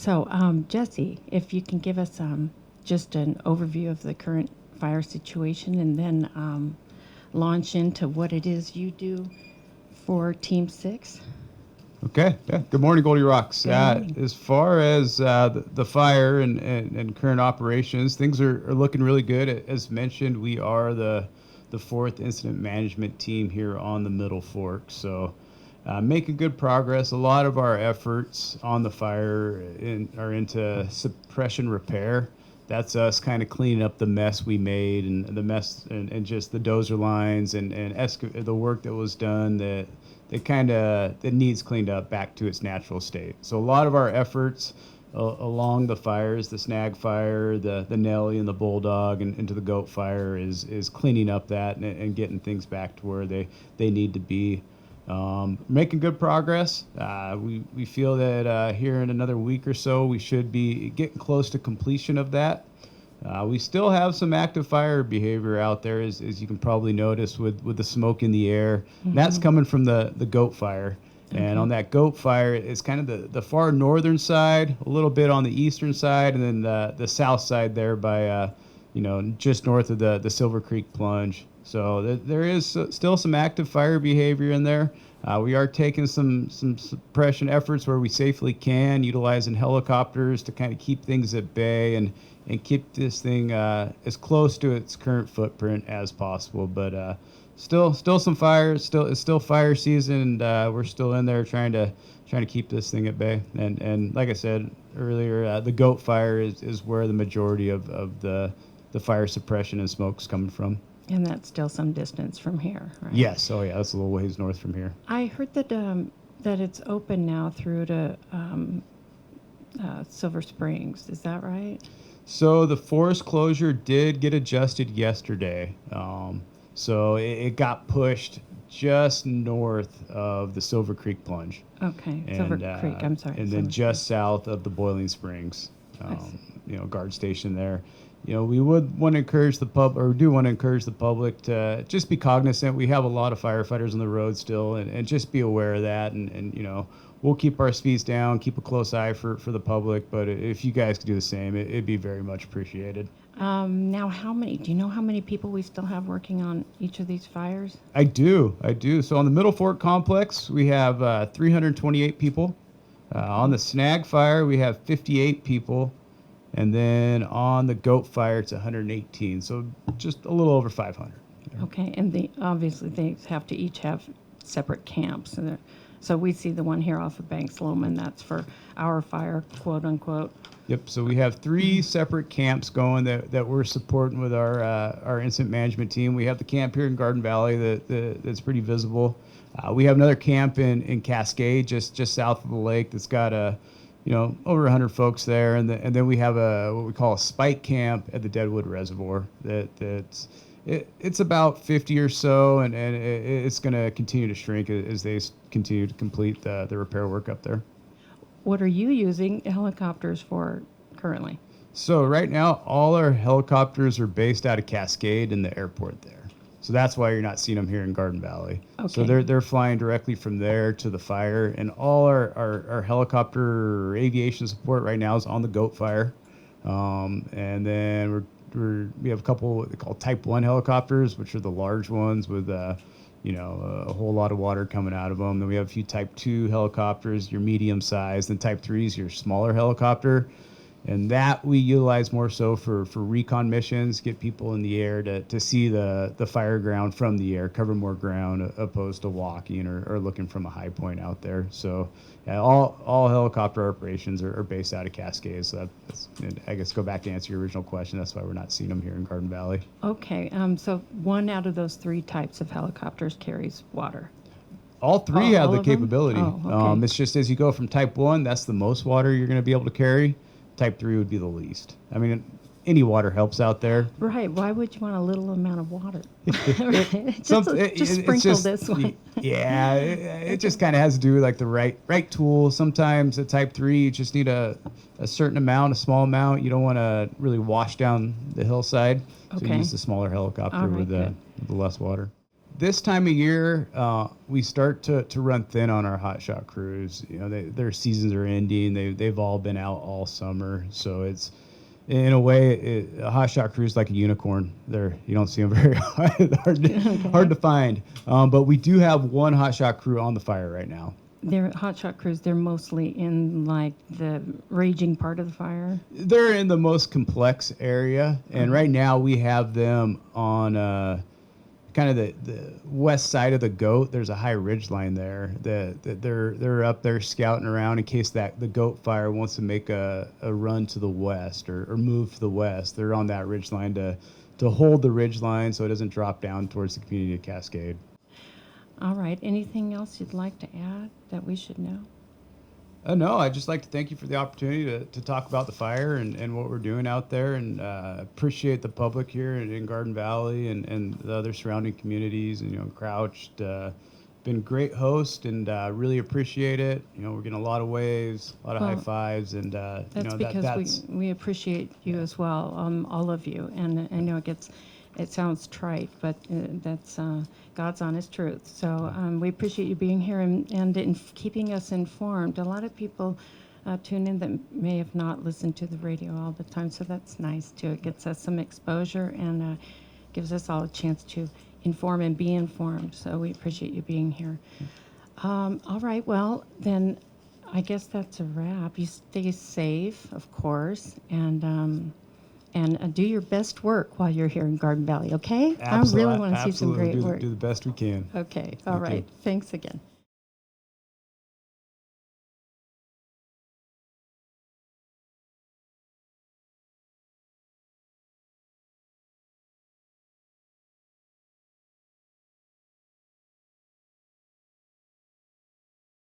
So, Jesse, if you can give us just an overview of the current fire situation and then launch into what it is you do for Team 6. Okay. Yeah. Good morning, Goldie Rocks. Good morning. As far as the fire and current operations, things are looking really good. As mentioned, we are the fourth incident management team here on the Middle Fork. So making good progress. A lot of our efforts on the fire are into suppression repair. That's us kind of cleaning up the mess we made and the mess and just the dozer lines and the work that was done that needs cleaned up back to its natural state. So a lot of our efforts along the fires, the Snag fire, the Nellie and the Bulldog and into the goat fire is cleaning up that and getting things back to where they need to be. Making good progress. We feel that here in another week or so, we should be getting close to completion of that. We still have some active fire behavior out there, as you can probably notice with the smoke in the air. Mm-hmm. That's coming from the goat fire. Okay. And on that goat fire, it's kind of the far northern side, a little bit on the eastern side, and then the south side there by, just north of the Silver Creek plunge. So there is still some active fire behavior in there. We are taking some suppression efforts where we safely can, utilizing helicopters to kind of keep things at bay and keep this thing as close to its current footprint as possible. But still some fires. It's still fire season, and we're still in there trying to keep this thing at bay. And like I said earlier, the goat fire is where the majority of the fire suppression and smoke's coming from. And that's still some distance from here, right? Yes. Oh, yeah. That's a little ways north from here. I heard that it's open now through to Silver Springs. Is that right? So the forest closure did get adjusted yesterday. So it got pushed just north of the Silver Creek plunge. Okay, Silver Creek. I'm sorry. And then just south of the Boiling Springs. Guard station there. We would want to encourage the public to just be cognizant. We have a lot of firefighters on the road still, and just be aware of that. And we'll keep our speeds down, keep a close eye for the public. But if you guys could do the same, it'd be very much appreciated. Now, do you know how many people we still have working on each of these fires? I do. So on the Middle Fork complex, we have 328 people. On the Snag fire, we have 58 people. And then on the goat fire, it's 118. So just a little over 500. Okay, and obviously they have to each have separate camps. So we see the one here off of Banks Loman. That's for our fire, quote unquote. Yep. So we have three separate camps going that we're supporting with our incident management team. We have the camp here in Garden Valley that's pretty visible. We have another camp in Cascade, just south of the lake, that's got over 100 folks there, and then we have what we call a spike camp at the Deadwood Reservoir. It's about 50 or so, and it's going to continue to shrink as they continue to complete the repair work up there. What are you using helicopters for currently? So right now, all our helicopters are based out of Cascade and the airport there. So that's why you're not seeing them here in Garden Valley. Okay. So they're flying directly from there to the fire, and all our helicopter aviation support right now is on the goat fire. And then we have a couple what they call Type 1 helicopters, which are the large ones with a whole lot of water coming out of them. Then we have a few Type 2 helicopters, your medium size. Then Type 3 is your smaller helicopter. And that we utilize more so for recon missions, get people in the air to see the fire ground from the air, cover more ground opposed to walking or looking from a high point out there. So yeah, all helicopter operations are based out of Cascade. So that's, I guess, go back to answer your original question. That's why we're not seeing them here in Garden Valley. Okay. So one out of those three types of helicopters carries water. All three have the capability. Okay. It's just as you go from Type 1, that's the most water you're going to be able to carry. Type 3 would be the least. I mean, any water helps out there. Right. Why would you want a little amount of water? just sprinkle this one. Yeah, it just kind of has to do with like the right tool. Sometimes at Type 3, you just need a certain amount, a small amount. You don't want to really wash down the hillside. So you use the smaller helicopter with the less water. This time of year, we start to run thin on our hotshot crews. You know, their seasons are ending. They've all been out all summer, so it's in a way a hotshot crew is like a unicorn. You don't see them very hard to find. But we do have one hotshot crew on the fire right now. They're hotshot crews. They're mostly in like the raging part of the fire. They're in the most complex area, and right now we have them on kind of the west side of the goat. There's a high ridge line there that they're up there scouting around in case that the goat fire wants to make a run to the west or move to the west. They're on that ridge line to hold the ridge line so it doesn't drop down towards the community of Cascade. All right. Anything else you'd like to add that we should know? No, I'd just like to thank you for the opportunity to talk about the fire and what we're doing out there, and appreciate the public here in Garden Valley and the other surrounding communities, and, you know, Crouched. Been a great host, and really appreciate it. You know, we're getting a lot of waves, a lot of high fives, and That's you know, because we appreciate you as well, all of you. And I know it sounds trite, but that's God's honest truth. So we appreciate you being here and in keeping us informed. A lot of people tune in that may have not listened to the radio all the time, so that's nice too. It gets us some exposure and gives us all a chance to inform and be informed. So we appreciate you being here. All right, well, then I guess that's a wrap. You stay safe, of course, and do your best work while you're here in Garden Valley, okay? I really want to see some great work. Do the best we can. Okay, all right. Thanks again.